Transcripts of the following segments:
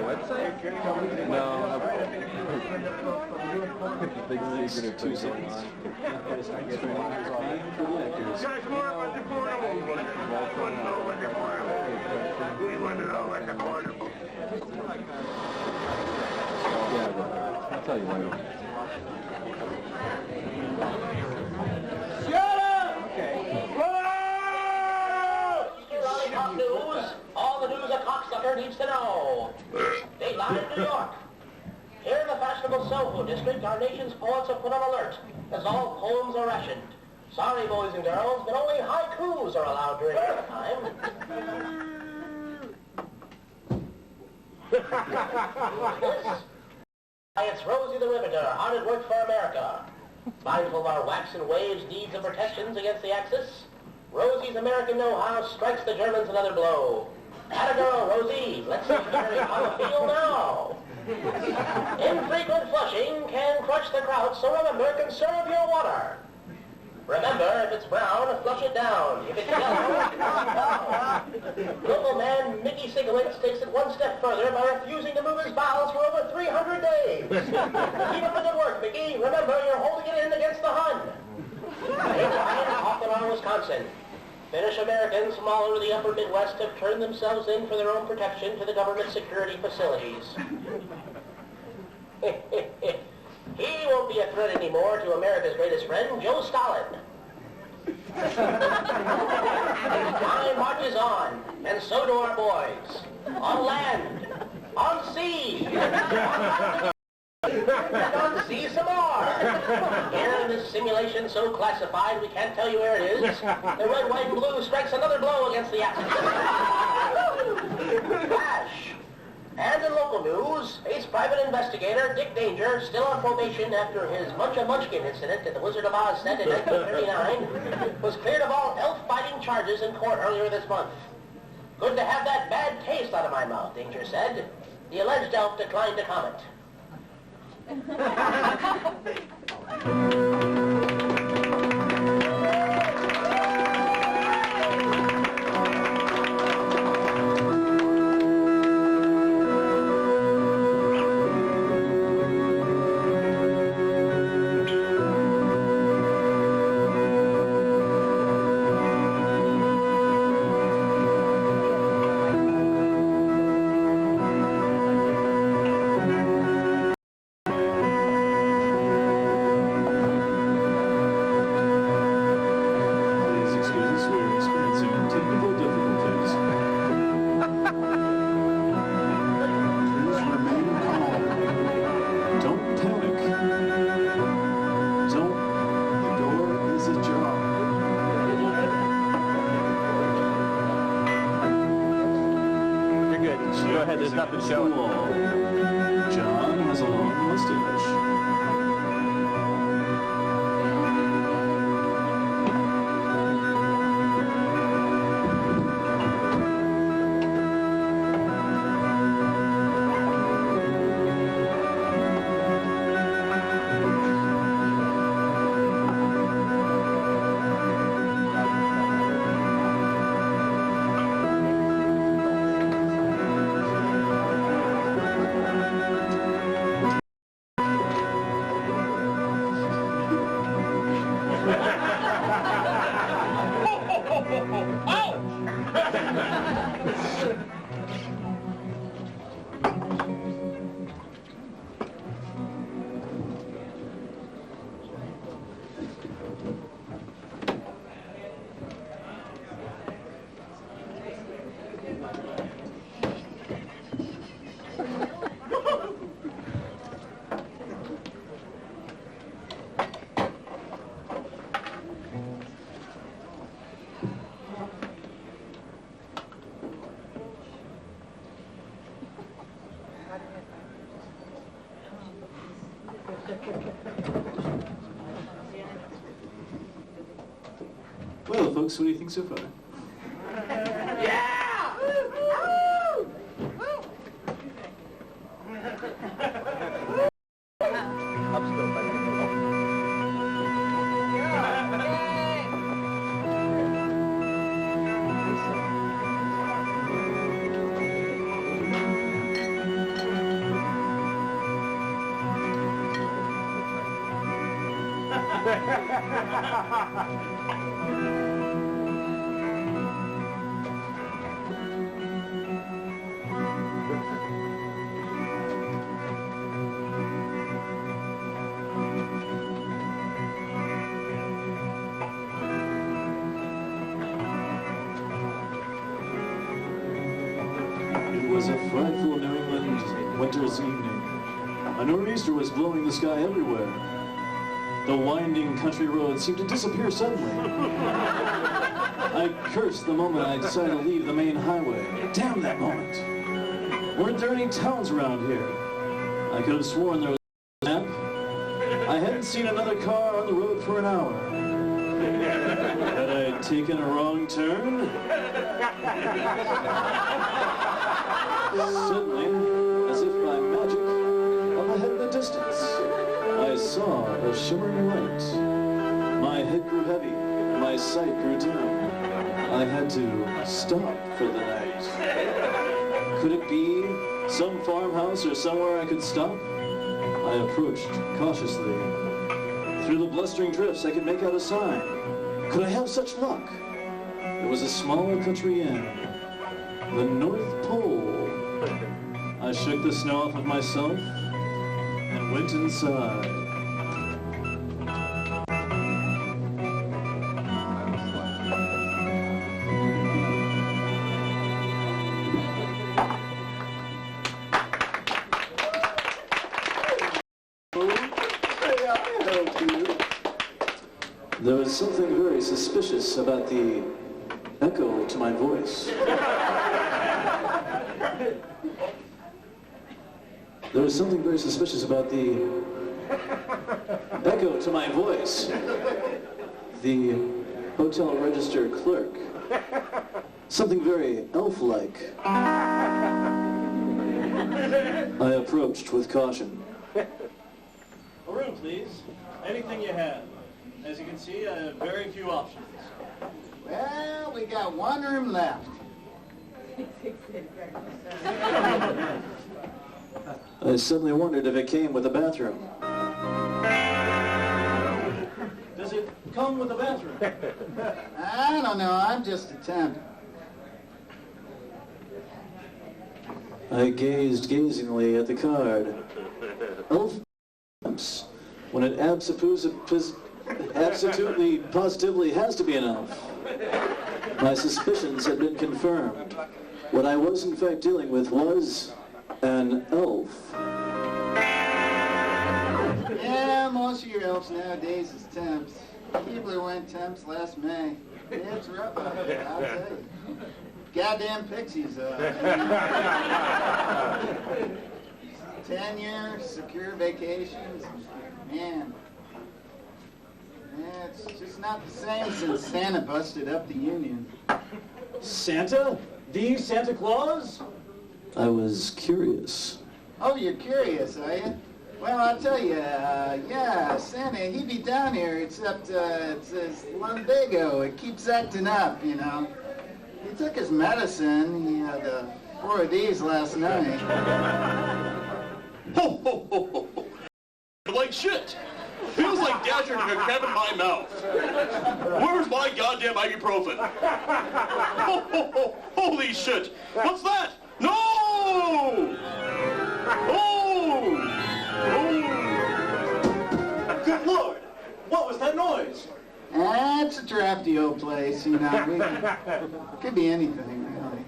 website? No. Big secret of 2 seconds. Yeah, I'll tell you later. Lollipop news. All the news a cocksucker needs to know. Dateline New York. Here in the fashionable Soho district, our nation's poets have put on alert, as all poems are rationed. Sorry, boys and girls, but only haikus are allowed during dinner time. It's Rosie the Riveter, hard at work for America. Mindful of our waxen waves' needs and protections against the Axis, Rosie's American know-how strikes the Germans another blow. Atta girl, Rosie. Let's see Sherry how to feel now. Infrequent flushing can crush the kraut, so remember, conserve your water. Remember, if it's brown, flush it down. If it's yellow, local man Mickey Sigalitz takes it one step further by refusing to move his bowels for over 300 days. Keep up the good work, Mickey. Remember, you're holding it in against the Hun. Off Wisconsin. Finnish Americans from all over the upper Midwest have turned themselves in for their own protection to the government security facilities. He won't be a threat anymore to America's greatest friend, Joe Stalin. Time marches on, and so do our boys. On land, on sea, and on sea some more. Here in this simulation so classified we can't tell you where it is, the red, white, and blue strikes another blow against the Axis. Flash. And in local news, ace private investigator Dick Danger, still on probation after his Munchkin incident at the Wizard of Oz set in 1939, was cleared of all elf-fighting charges in court earlier this month. Good to have that bad taste out of my mouth, Danger said. The alleged elf declined to comment. There's nothing showing. John has a long mustache. Well, folks, what do you think so far? Yeah! It was a frightful New England winter's evening. A nor'easter was blowing the sky everywhere. The winding country roads seemed to disappear suddenly. I cursed the moment I decided to leave the main highway. Damn that moment. Weren't there any towns around here? I could have sworn there was a map. I hadn't seen another car on the road for an hour. Had I taken a wrong turn? Suddenly, as if by magic, up ahead in the distance, I saw a shimmering light. My head grew heavy, my sight grew dim. I had to stop for the night. Could it be some farmhouse or somewhere I could stop? I approached cautiously. Through the blustering drifts, I could make out a sign. Could I have such luck? It was a small country inn. The North Pole. I shook the snow off of myself and went inside. There was something very suspicious about the echo to my voice. There was something very suspicious about the echo to my voice. The hotel register clerk. Something very elf-like. I approached with caution. A room, please. Anything you have. As you can see, I have very few options. Well, we got one room left. I suddenly wondered if it came with a bathroom. Does it come with a bathroom? I don't know, I'm just a temp. I gazed gazingly at the card. Elf when it absolutely, positively has to be an elf. My suspicions had been confirmed. What I was in fact dealing with was an elf. Yeah, most of your elves nowadays is temps. Keebler went temps last May. It's rough out there, I'll tell you. Goddamn pixies, 10 years, secure vacations, man. Yeah, it's just not the same since Santa busted up the Union. Santa? The Santa Claus? I was curious. Oh, you're curious, are you? Well, I'll tell you, yeah, Santa, he'd be down here, except it's lumbago. It keeps acting up, you know. He took his medicine. He had 4 of these last night. Ho, ho, ho, ho, ho. Like shit. Feels like Dasher took a crap in my mouth. Where's my goddamn ibuprofen? Ho, ho, ho. Holy shit. What's that? No! Oh! Oh! Good Lord! What was that noise? It's a drafty old place, you know. Could be anything, really.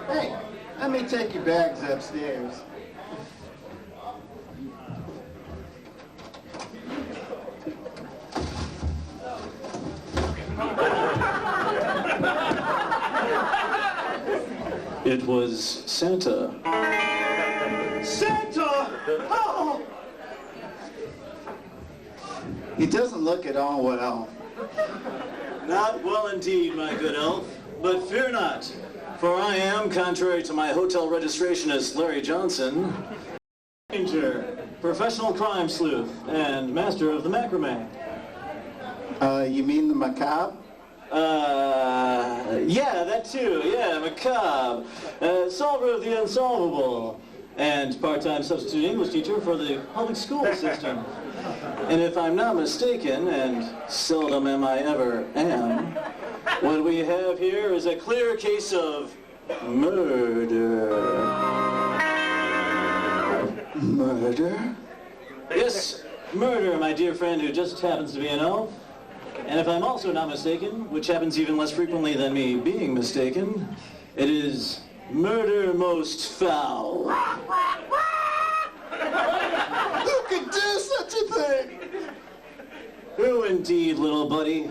Hey, let me take your bags upstairs. It was Santa. Santa! Oh! He doesn't look at all well. Not well indeed, my good elf. But fear not, for I am, contrary to my hotel registration as Larry Johnson, ranger, professional crime sleuth, and master of the macrame. You mean the macabre? Yeah, that too. Yeah, macabre. Solver of the unsolvable. and part-time substitute English teacher for the public school system. And if I'm not mistaken, and seldom am I ever am, what we have here is a clear case of murder. Murder? Yes, murder, my dear friend, who just happens to be an elf. And if I'm also not mistaken, which happens even less frequently than me being mistaken, it is murder most foul. Who could do such a thing? Who indeed, little buddy?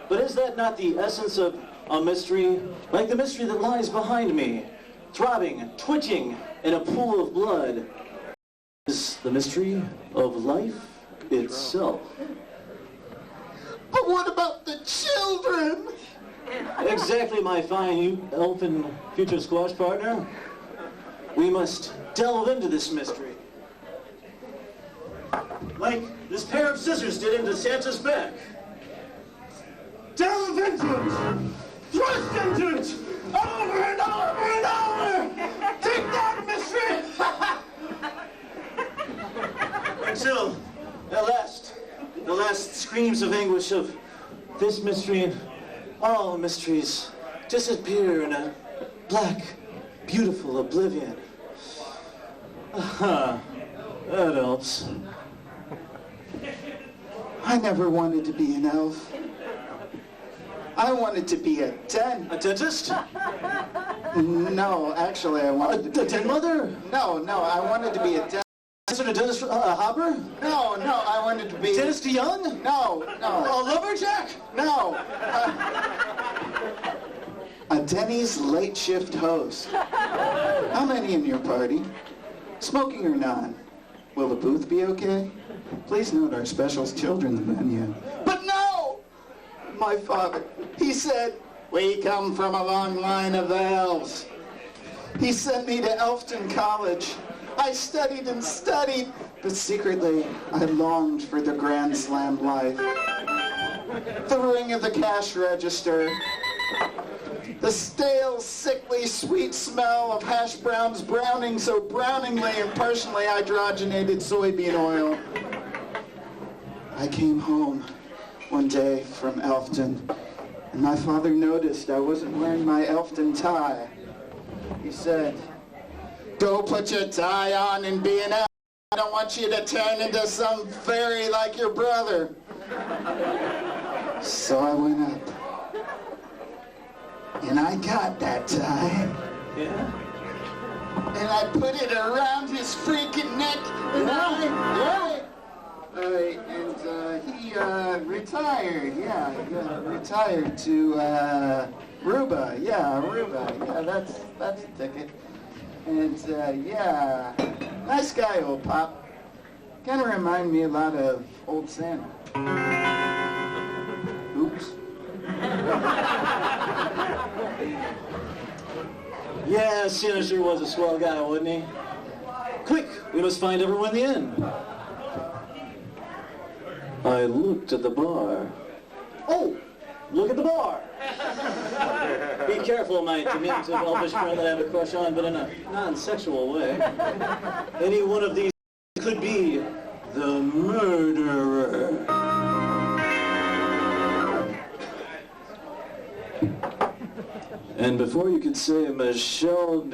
But is that not the essence of a mystery? Like the mystery that lies behind me, throbbing, twitching in a pool of blood, is the mystery of life itself. But what about the children? Exactly, my fine elfin future squash partner. We must delve into this mystery. Like this pair of scissors did into Santa's back. Delve into it! Thrust into it! Over and over and over! Take that mystery! Until, the last screams of anguish of this mystery and all mysteries disappear in a black, beautiful oblivion. That helps. I never wanted to be an elf. I wanted to be a dentist? No, actually, I wanted to be a den mother? No, I wanted to be a dentist. A dentist hopper? No, I wanted to be... Dentist Young? No. A lumberjack? No. A Denny's late shift host. How many in your party? Smoking or not? Will the booth be okay? Please note our specials children's menu. But no! My father, he said, we come from a long line of elves. He sent me to Elfton College. I studied and studied, but secretly I longed for the Grand Slam life. The ring of the cash register. The stale, sickly, sweet smell of hash browns browning so browningly and partially hydrogenated soybean oil. I came home one day from Elfton, and my father noticed I wasn't wearing my Elfton tie. He said, go put your tie on and be an elf. I don't want you to turn into some fairy like your brother. So I went up. And I got that tie. Yeah? And I put it around his freaking neck. And he retired. Yeah, retired to Aruba. Yeah, Aruba. Yeah, that's a ticket. And yeah, nice guy, old Pop. Kind of remind me a lot of old Santa. Oops. Yeah, Santa sure was a swell guy, wasn't he? Quick, we must find everyone in the inn. I looked at the bar. Oh, look at the bar. Be careful, my diminutive elfish friend that I have a crush on, but in a non-sexual way. Any one of these could be the murderer. And before you could say Michelle...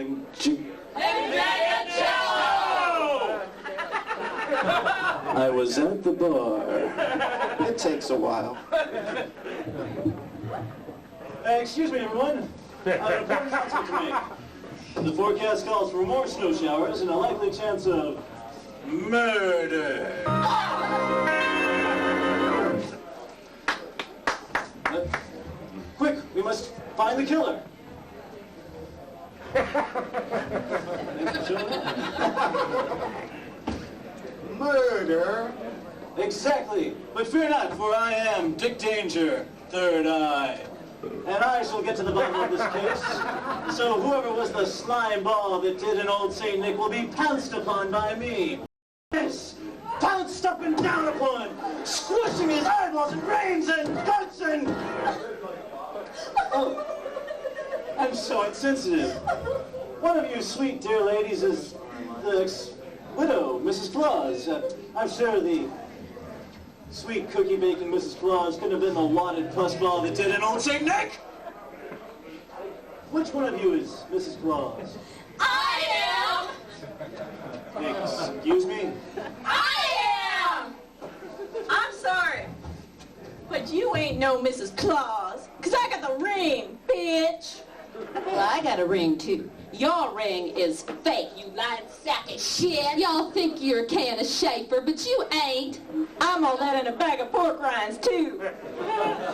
I was at the bar. It takes a while. Excuse me, everyone. I have an important announcement to make. The forecast calls for more snow showers and a likely chance of murder. Quick, we must find the killer. Murder? Exactly. But fear not, for I am Dick Danger, Third Eye. And I shall get to the bottom of this case. So whoever was the slime ball that did an old St. Nick will be pounced upon by me. Yes, pounced up and down upon, squishing his eyeballs and brains and guts and... Oh, I'm so insensitive. One of you sweet dear ladies is The ex-widow, Mrs. Claus. I'm sure the sweet cookie-baking Mrs. Claus couldn't have been the wadded pussball that did an old St. Nick. Which one of you is Mrs. Claus? I am! Excuse me? I am! I'm sorry, but you ain't no Mrs. Claus, 'cause I got the ring, bitch! Well, I got a ring, too. Your ring is fake, you lying sack of shit. Y'all think you're a can of Schaefer, but you ain't. I'm all that in a bag of pork rinds, too.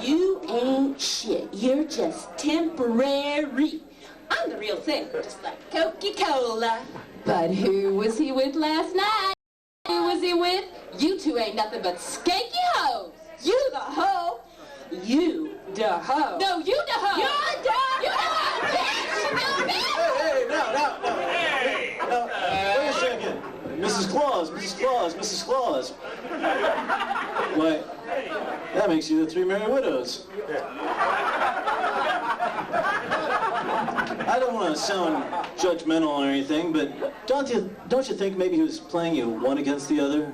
You ain't shit. You're just temporary. I'm the real thing, just like Coca-Cola. But who was he with last night? Who was he with? You two ain't nothing but skanky hoes. You the hoe? You the hoe. No, you the hoe. You're the hoe. You the hoe, bitch. Hey, now, wait a second. Mrs. Claus, Mrs. Claus, Mrs. Claus. Why, that makes you the three merry widows. I don't want to sound judgmental or anything, but don't you think maybe he was playing you one against the other?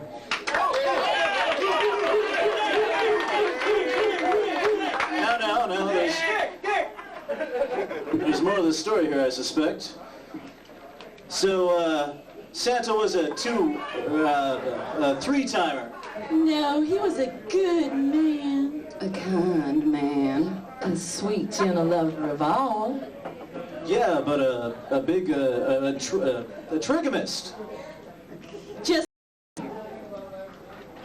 Now, there's more to the story here, I suspect. So, Santa was a three-timer. No, he was a good man. A kind man. A sweet, gentle lover of all. Yeah, but a big, a trigamist. Just...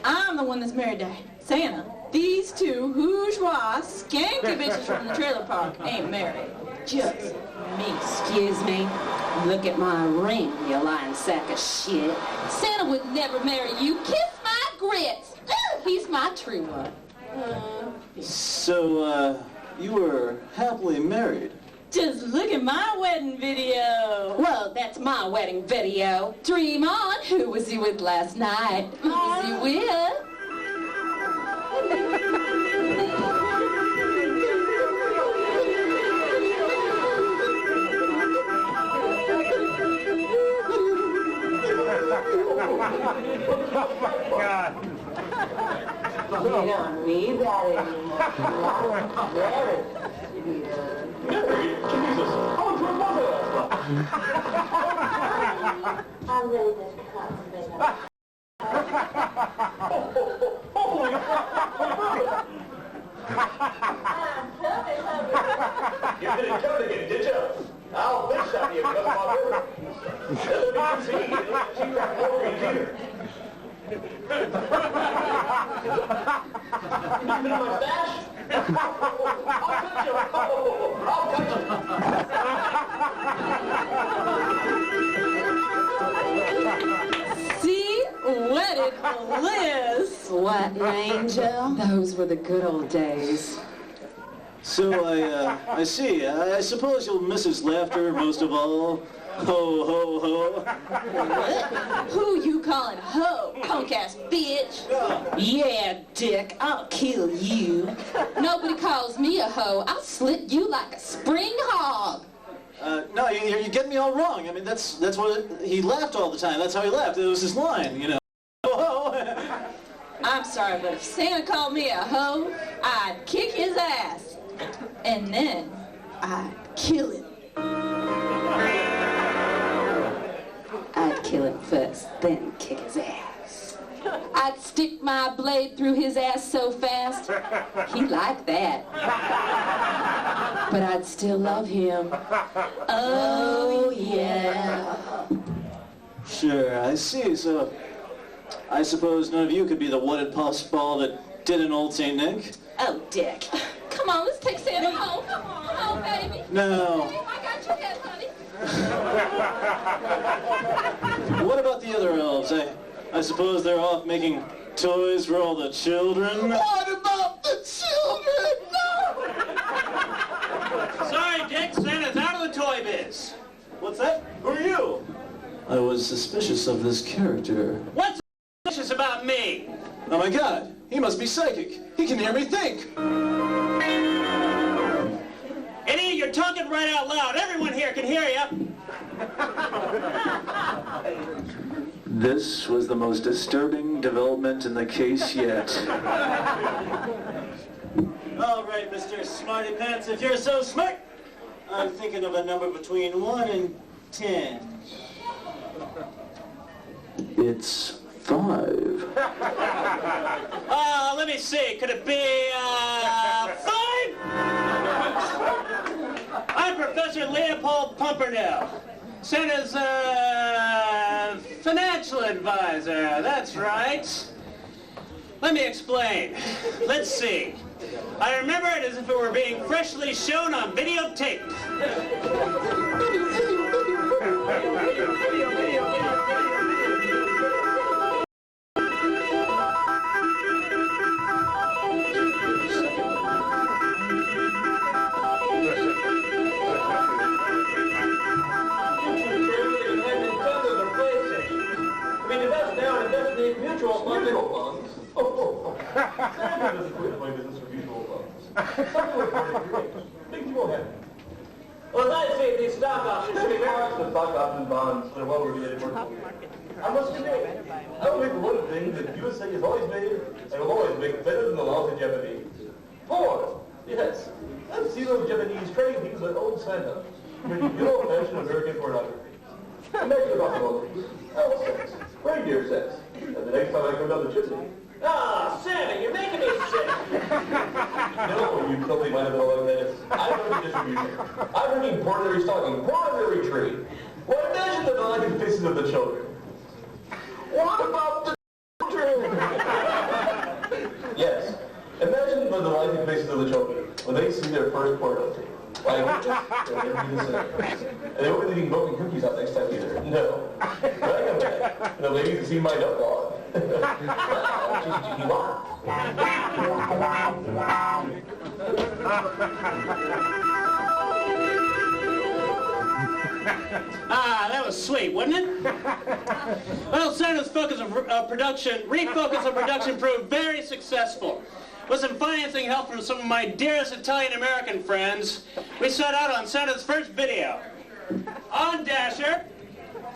I'm the one that's married to Santa. These two bourgeois, skanky bitches from the trailer park ain't married. Just me. Excuse me. Look at my ring, you lying sack of shit. Santa would never marry you. Kiss my grits. He's my true one. So, you were happily married. Just look at my wedding video. Well, that's my wedding video. Dream on. Who was he with last night? Who was he with? God. You don't need that anymore. I'm really just concentrating. You didn't come again, did you? I'll bitch at you because of my word. It'll be conceded. She got more here. You been in my stash? I'll touch you. I'll touch See? Wedded bliss. What, Angel? Those were the good old days. So, I see. I suppose you'll miss his laughter most of all. Ho, ho, ho. Who you calling hoe, punk-ass bitch? Yeah, Dick, I'll kill you. Nobody calls me a hoe. I'll slit you like a spring hog. No, you're getting me all wrong. I mean, that's what he laughed all the time. That's how he laughed. It was his line, you know. Ho, ho. I'm sorry, but if Santa called me a hoe, I'd kick his ass. And then I'd kill him. I'd kill him first, then kick his ass. I'd stick my blade through his ass so fast, he'd like that. But I'd still love him. Oh, yeah. Sure, I see. So, I suppose none of you could be the wadded pussball that did an old St. Nick? Oh, Dick. Come on, let's take Santa home. Come on, home, baby. No. I got your head, honey. What about the other elves? I suppose they're off making toys for all the children? What about the children? Sorry, Dick. Santa's out of the toy biz. What's that? Who are you? I was suspicious of this character. What's suspicious about me? Oh my God, he must be psychic. He can hear me think. Eddie, you're talking right out loud. Everyone here can hear you. This was the most disturbing development in the case yet. All right, Mr. Smarty Pants, if you're so smart, I'm thinking of a number between 1 and 10. It's 5. Let me see. Could it be, 5? I'm Professor Leopold Pumpernickel, Santa's, financial advisor. That's right. Let me explain. Let's see. I remember it as if it were being freshly shown on videotape. Mutual funds. Santa doesn't quit my business for mutual funds. Big people have it. Well, as I say, these stock options should be very... The stock option bonds, they're well related. I must admit, I will make one thing that USA has always made and will always make better than the lousy Japanese. Porn. Yes. I've seen those Japanese trading things with old Santa, making good old-fashioned American pornography. Imagine the possibility. Oh, sex. Reindeer sex. And the next time I go down the chimney. Ah, Santa, you're making me sick. No, you totally might have been like that. I'm going to distribution. I'm bringing porn every stocking, porn on every tree. Well, imagine the delicate faces of the children. What about the children? Yes. Imagine the delightful faces of the children when they see their first porno tape. Like, and they won't be leaving broken cookies out next time either. No. But I come back, and the ladies have seen my nut log. That was sweet, wasn't it? Well, Santa's refocus of production proved very successful. With some financing help from some of my dearest Italian-American friends, we set out on Santa's first video. On Dasher,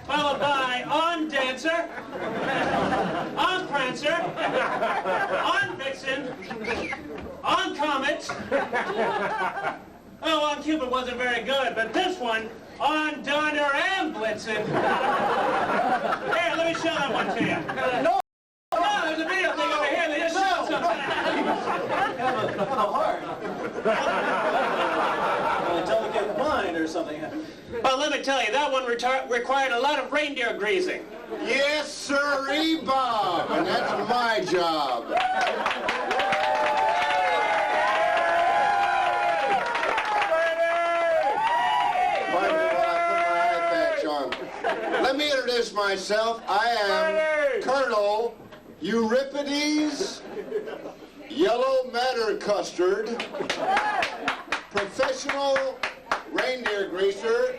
followed by On Dancer, On Prancer, On Vixen, On Comet. Oh, On Cupid wasn't very good, but this one, On Donner and Blitzen. Here, let me show that one to you. No, there's a video thing over here. They just showed something. Kind of hard. A delicate mind or something. Well, let me tell you, that one required a lot of reindeer greasing. Yes, sirree, Bob, and that's my job. Pardon me while I put my eye patch on. Let me introduce myself. I am Colonel Euripides Yellow Matter Custard, professional reindeer greaser.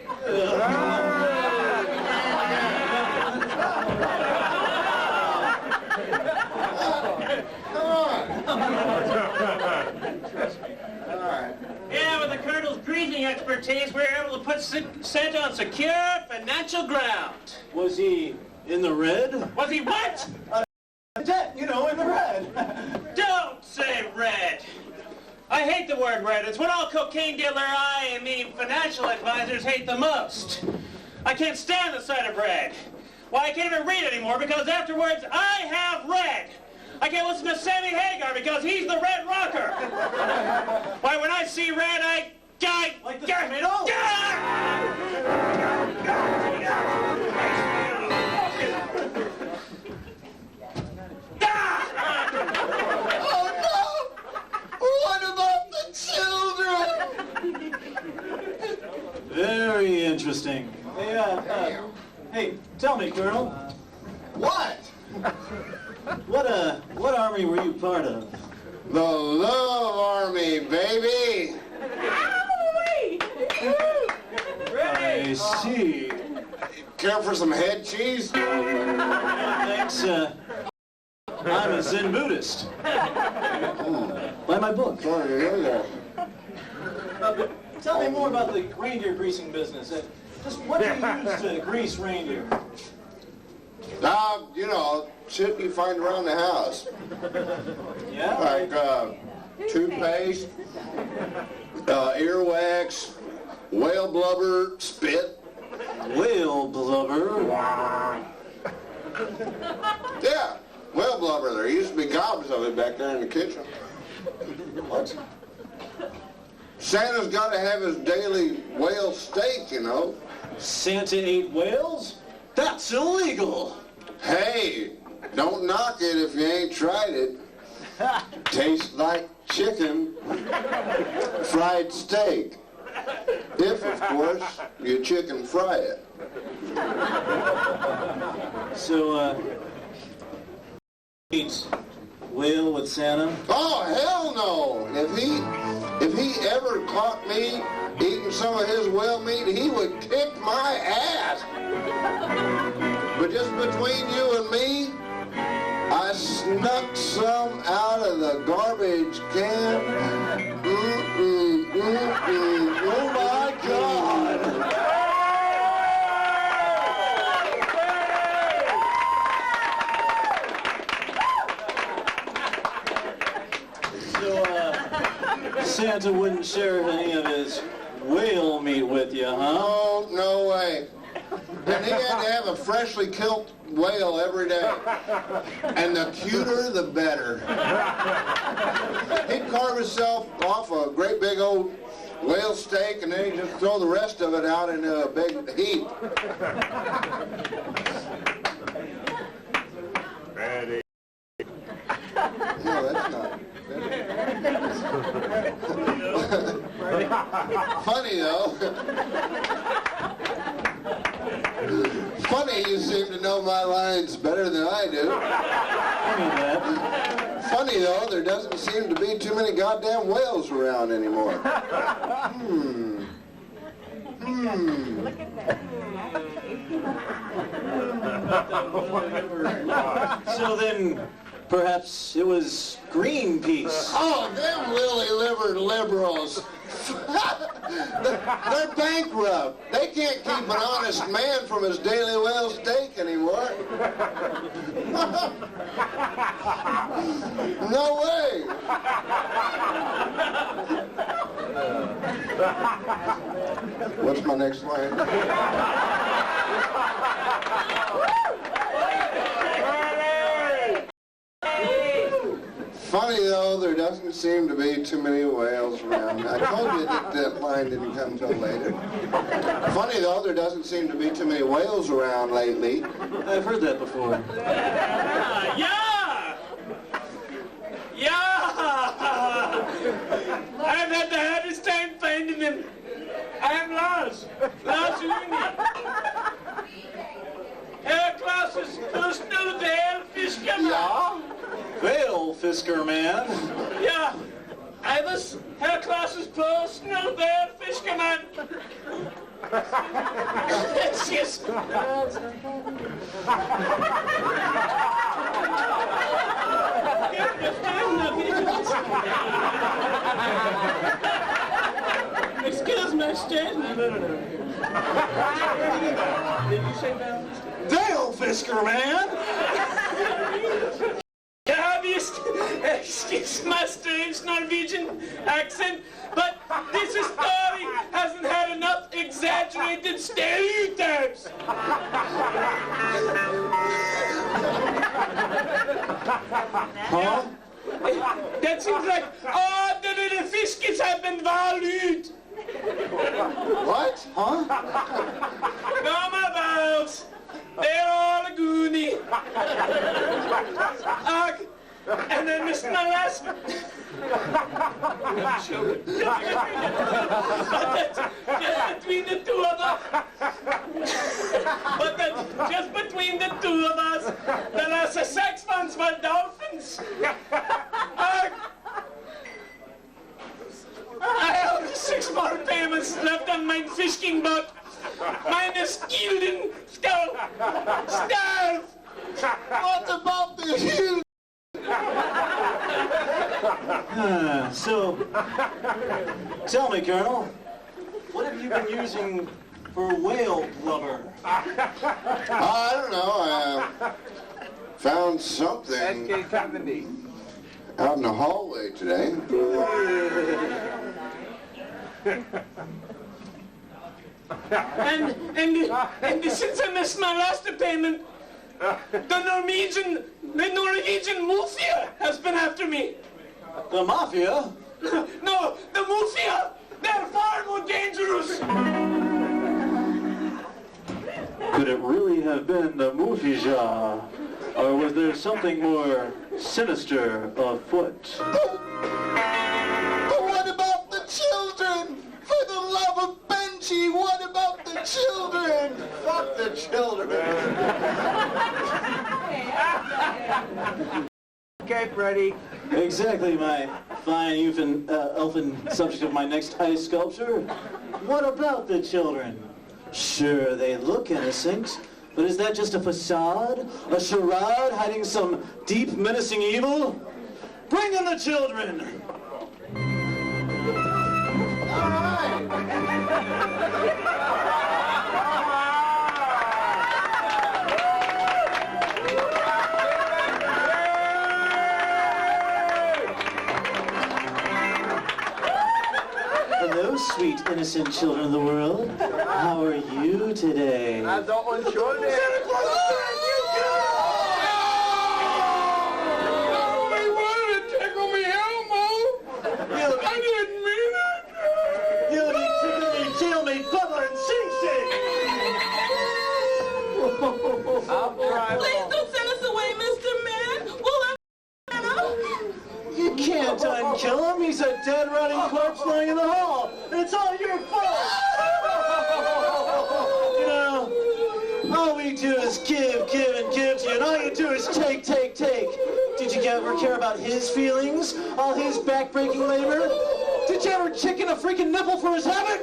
Yeah, with the Colonel's greasing expertise, we were able to put Santa on secure financial ground. Was he in the red? Was he what? You know, in the red. Don't say red. I hate the word red. It's what all cocaine dealer financial advisors hate the most. I can't stand the sight of red. Why, I can't even read anymore because afterwards I have red. I can't listen to Sammy Hagar because he's the red rocker. Why, when I see red, I like the tomato? Oh no! What about the children? Very interesting. Hey, tell me, Colonel. What? What army were you part of? The Love Army, baby! I see. Care for some head cheese? Thanks, I'm a Zen Buddhist. Buy my book. Sorry to hear that. Tell me more about the reindeer greasing business. Just what do you use to grease reindeer? You know, shit you find around the house. Yeah? Like toothpaste, earwax, whale blubber, spit. Whale blubber? Yeah, whale blubber. There used to be gobs of it back there in the kitchen. What? Santa's got to have his daily whale steak, you know. Santa ate whales? That's illegal! Hey, don't knock it if you ain't tried it. Tastes like chicken fried steak. If, of course, you chicken fry it. So, eats whale with Santa? Oh, hell no! If he ever caught me eating some of his whale meat, he would kick my ass. But just between you and me, I snuck some out of the garbage can. Oh my God! So, Santa wouldn't share any of his whale meat with you, huh? Oh, no way. And he had to have a freshly killed whale every day. And the cuter, the better. He'd carve himself off a great big old whale steak, and then he'd just throw the rest of it out into a big heap. Freddie. No, that's not. Funny, though. Funny, you seem to know my lines better than I do. Funny, though, there doesn't seem to be too many goddamn whales around anymore. So then, perhaps it was Greenpeace. Oh, them lily-livered liberals. They're bankrupt. They can't keep an honest man from his daily whale steak anymore. No way. What's my next line? Funny though, there doesn't seem to be too many whales around. I told you that line didn't come till later. Funny though, there doesn't seem to be too many whales around lately. I've heard that before. Yeah! I've had the hardest time finding them. I'm Loth. Loth Looney. Herr Klaus's personal Whalefisker. Yeah? Whalefisker man. Yeah, I was Herr Klaus's personal Whalefisker man. Excuse me. Excuse my statement. Did you say Whalefisker man. Excuse my strange Norwegian accent, but this story hasn't had enough exaggerated stereotypes. Huh? That seems like all the little fiskets have been valued. What? Huh? No, my balls. They're all a goonie. And then missed my last one. Just between the two of us. Just between the two of us, the last 6 months were dolphins. I have 6 more payments left on my fishing boat. Mine is Gilden Skull. Starve! What about the So, tell me, Colonel, what have you been using for whale blubber? I don't know. I found something out in the hallway today. And since I missed my last payment, the Norwegian mafia has been after me. The mafia? No, the mafia! They're far more dangerous! Could it really have been the mafia? Or was there something more sinister afoot? But what about the children? For the love of Benji, what about the children? Fuck the children. Okay, Freddie. Exactly, my fine elfin subject of my next ice sculpture. What about the children? Sure, they look innocent, but is that just a facade? A charade hiding some deep, menacing evil? Bring in the children! All right. Hello, sweet, innocent children of the world. How are you today? Santa Claus is They wanted to tickle me elmo! I didn't mean it! You need tickle me, tail me, bubba, and sing sing! Please don't send us away, Mr. Man. We'll have Santa. You can't unkill him. He's a dead, rotting corpse lying in the hall. And it's all your fault. You know, all we do is give, and give to you. And all you do is take. Did you ever care about his feelings? All his back-breaking labor? Did you ever chicken a freaking nipple for his habit?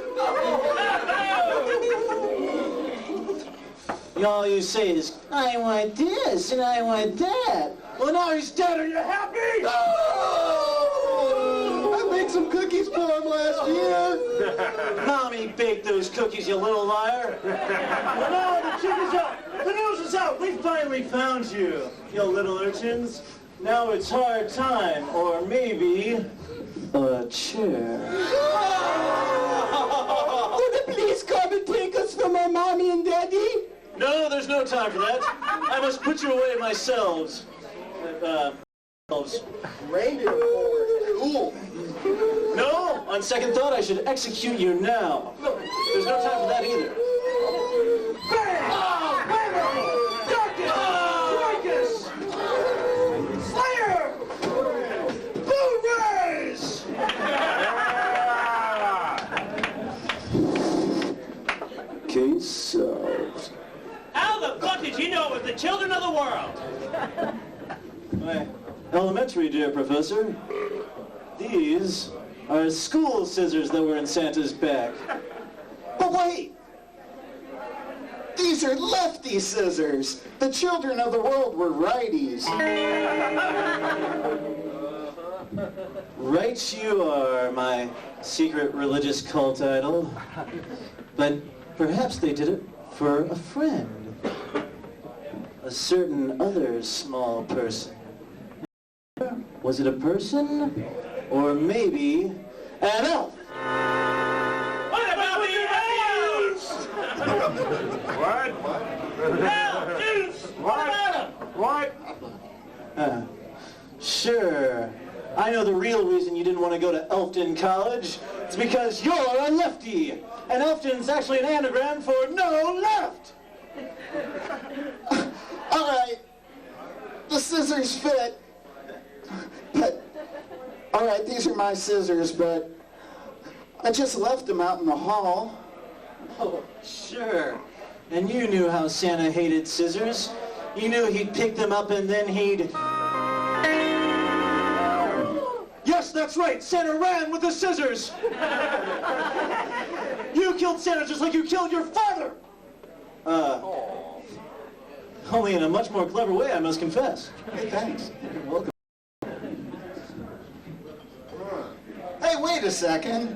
All you say is, I want this and I want that. Well, now he's dead. Are you happy? I made some cookies for him last year. Mommy baked those cookies, you little liar. Well, now the chicken's out. The news is out. We finally found you, you little urchins. Now it's hard time, or maybe a chair. Would you please come and take us from our mommy and daddy? No, there's no time for that. I must put you away myself. Reindeer forward. Cool. No, on second thought, I should execute you now. There's no time for that either. Bang! Darkness! Fire! Blue rays! Case solved. How the fuck did you know it was the children of the world? Why, elementary, dear Professor. These are school scissors that were in Santa's bag. But wait! These are lefty scissors. The children of the world were righties. Right you are, my secret religious cult idol. But perhaps they did it for a friend. A certain other small person. Was it a person? Or maybe an elf? What about the elves? What? Elves! What about them? What? Sure. I know the real reason you didn't want to go to Elfton College. It's because you're a lefty. And Elfton's actually an anagram for no left. All right. The scissors fit. But, all right, these are my scissors, but I just left them out in the hall. Oh, sure. And you knew how Santa hated scissors. You knew he'd pick them up and then he'd... Yes, that's right. Santa ran with the scissors. You killed Santa just like you killed your father. Only in a much more clever way, I must confess. Hey, thanks. You're welcome. Hey, wait a second.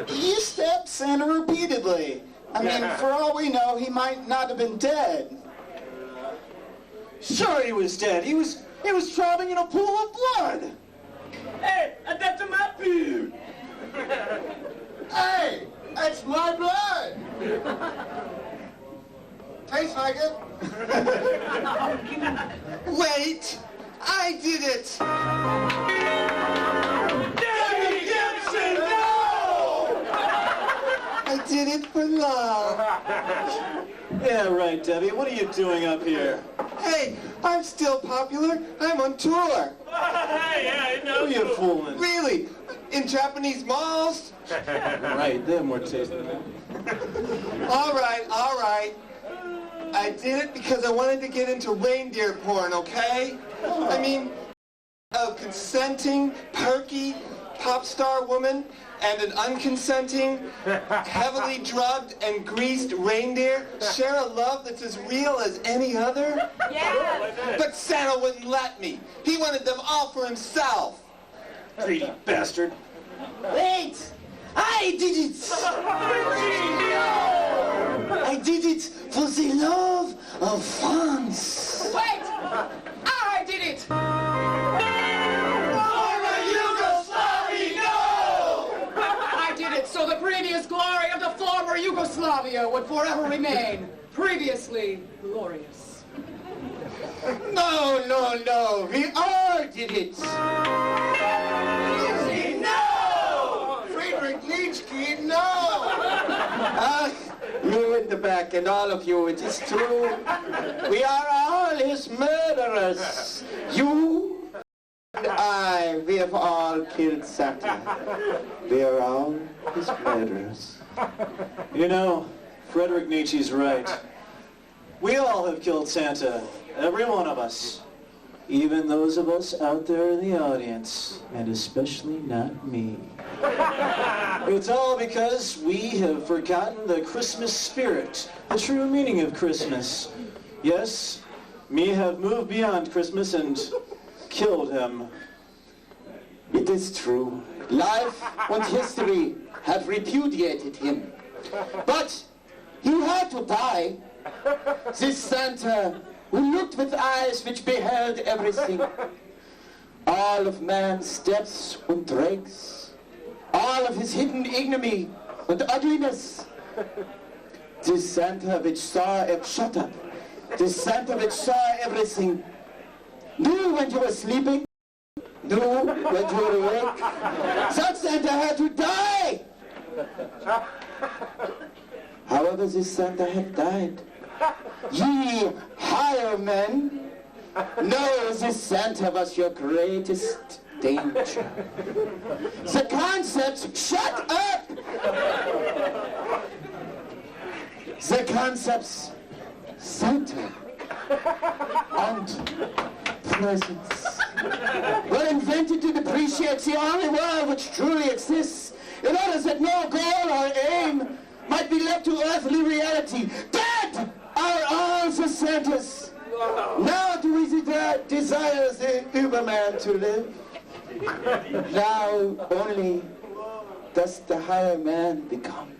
You stabbed Santa repeatedly. I mean, for all we know, he might not have been dead. Sure he was dead. He was drowning in a pool of blood. Hey, that's my poo. Hey, that's my blood. Tastes like it. Wait, I did it. Debbie Gibson, no! I did it for love. Yeah, right, Debbie. What are you doing up here? Hey, I'm still popular. I'm on tour. Yeah, I know. Who are you fooling? Really? In Japanese malls? Right, they have more taste than that. All right. I did it because I wanted to get into reindeer porn, okay? I mean, a consenting, perky pop star woman and an unconsenting, heavily drugged and greased reindeer share a love that's as real as any other? Yes. But Santa wouldn't let me. He wanted them all for himself. Greedy bastard. Wait! I did it! I did it for the love of France. Wait! I did it! I did it so the previous glory of the former Yugoslavia would forever remain. Previously glorious. No. We all did it. No! Friedrich Nietzsche, no! You in the back and all of you, it is true. We are all his murderers. You and I, we have all killed Santa. We are all his murderers. You know, Friedrich Nietzsche's right. We all have killed Santa. Every one of us. Even those of us out there in the audience. And especially not me. It's all because we have forgotten the Christmas spirit, the true meaning of Christmas. Yes, me have moved beyond Christmas and killed him. It is true. Life and history have repudiated him. But he had to die. This Santa who looked with eyes which beheld everything. All of man's steps and dregs. All of his hidden ignominy and ugliness. This Santa which saw shut up. This Santa which saw everything. Knew when you were sleeping. Knew when you were awake. Such Santa had to die. However, this Santa had died. Ye higher men know this Santa was your greatest danger. The concept, shut up! The concepts, Santa and presents, were invented to depreciate the only world which truly exists, in order that no goal or aim might be left to earthly reality. Dead are all the Santas. Now do we desire the Überman to live. Now only does the higher man become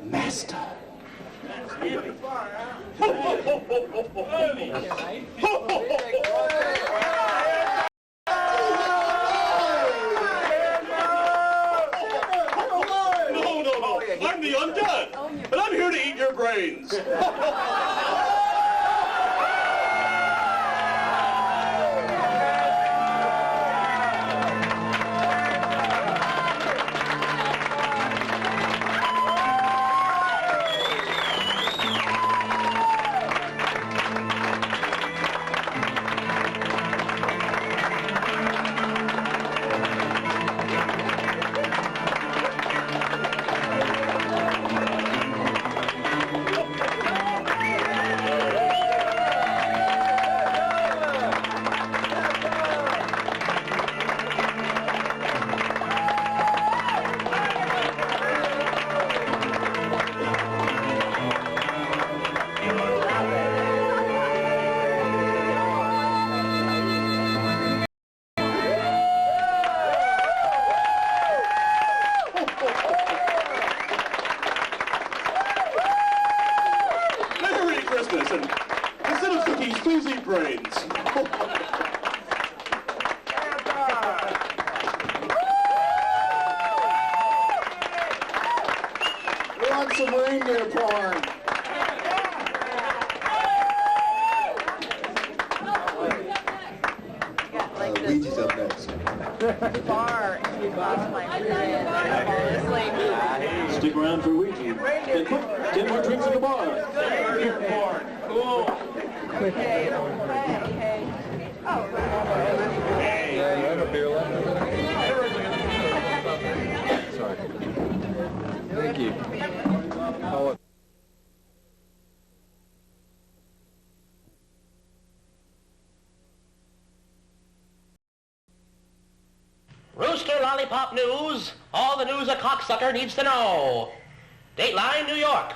master. No. I'm the undead, and I'm here to eat your brains. this, and instead of cookies, please eat brains. We want some reindeer porn. Luigi's up next. Bar. You lost my period. I fall asleep. Stick around for Ouija. And quick, get more drinks at the bar. Cool. Okay. Oh, Sorry. Thank you. Rooster Lollipop News. All the news a cocksucker needs to know. Dateline, New York.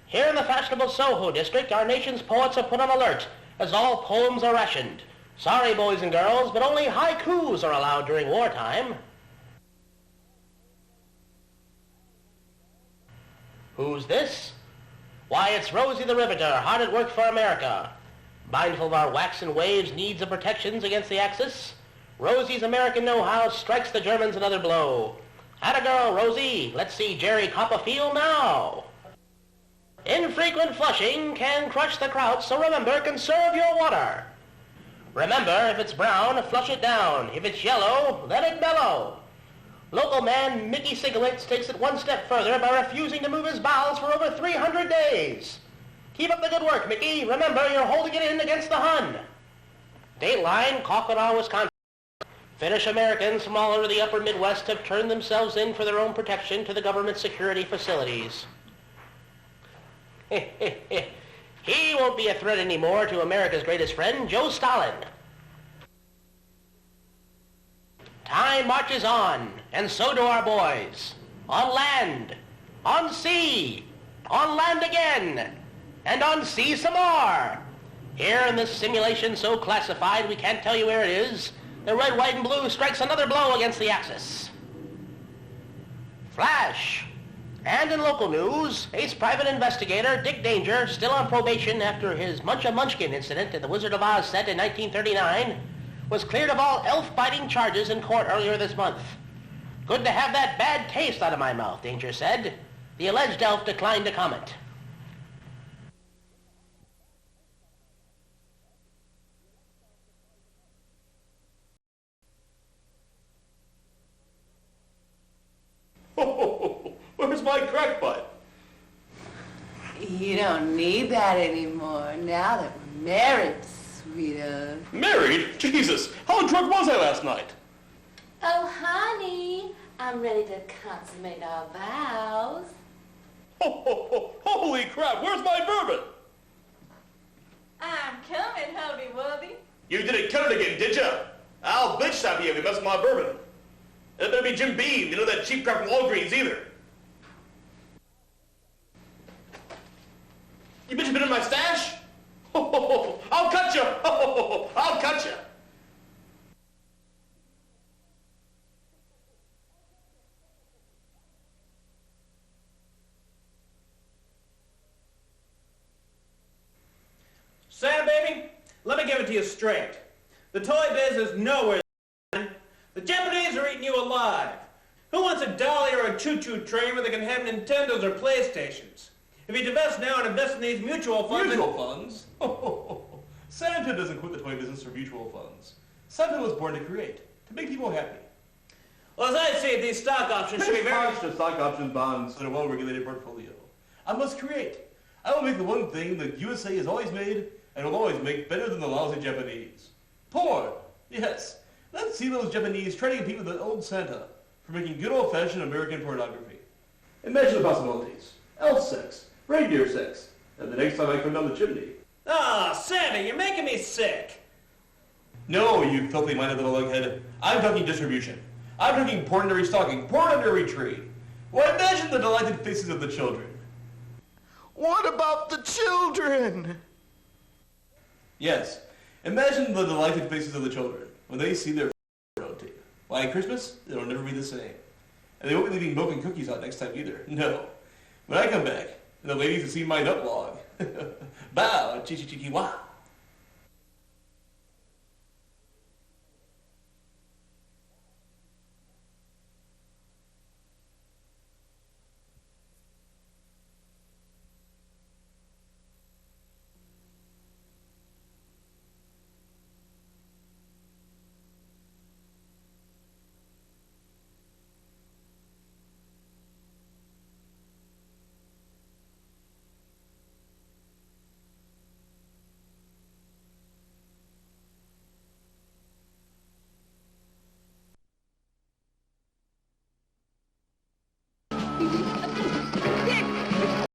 Here in the fashionable Soho district, our nation's poets are put on alert as all poems are rationed. Sorry, boys and girls, but only haikus are allowed during wartime. Who's this? Why, it's Rosie the Riveter, hard at work for America. Mindful of our waxen waves' needs and protections against the Axis, Rosie's American know-how strikes the Germans another blow. Atta girl, Rosie. Let's see Jerry Copperfield now. Infrequent flushing can crush the kraut, so remember, conserve your water. Remember, if it's brown, flush it down. If it's yellow, let it mellow. Local man Mickey Cigarettes takes it one step further by refusing to move his bowels for over 300 days. Keep up the good work, Mickey. Remember, you're holding it in against the Hun. Dateline, Cockanaw, Wisconsin. Finnish Americans from all over the upper Midwest have turned themselves in for their own protection to the government security facilities. He won't be a threat anymore to America's greatest friend, Joe Stalin. Time marches on, and so do our boys. On land, on sea, on land again, and on sea some more. Here in this simulation so classified we can't tell you where it is, the red, white, and blue strikes another blow against the Axis. Flash. And in local news, ace private investigator Dick Danger, still on probation after his Munch-a-Munchkin incident at the Wizard of Oz set in 1939, was cleared of all elf-biting charges in court earlier this month. Good to have that bad taste out of my mouth, Danger said. The alleged elf declined to comment. Where's my crack pipe? You don't need that anymore now that we're married, sweetheart. Married? Jesus, how drunk was I last night? Oh, honey, I'm ready to consummate our vows. Holy crap, where's my bourbon? I'm coming, Hubby Wubby. You didn't cut it again, did you? I'll bitch slap you if you mess with my bourbon. It better be Jim Beam, you know that cheap crap from Walgreens either. You bitch been in my stash? I'll cut you! I'll cut you! Sam, baby, let me give it to you straight. The toy biz is nowhere. The Japanese are eating you alive. Who wants a dolly or a choo-choo train where they can have Nintendos or PlayStations? If you divest now and invest in these mutual funds... Mutual funds? Santa doesn't quit the toy business for mutual funds. Santa was born to create, to make people happy. Well, as I see it, these stock options should be very... to stock option bonds in a well-regulated portfolio. I must create. I will make the one thing the USA has always made and will always make better than the lousy Japanese. Porn. Yes. Let's see those Japanese try to compete with the old Santa for making good old-fashioned American pornography. Imagine the possibilities. Elf sex, reindeer sex, and the next time I come down the chimney. Ah, Sammy, you're making me sick. No, you filthy-minded little lughead. I'm talking distribution. I'm talking porn under every stocking, porn under every tree. Well, imagine the delighted faces of the children. What about the children? Yes, imagine the delighted faces of the children when they see their on tape. Why, at Christmas, it'll never be the same. And they won't be leaving milk and cookies out next time either. No. When I come back, and the ladies have seen my nut log, Bow, chi-chi-chi-chi-wah.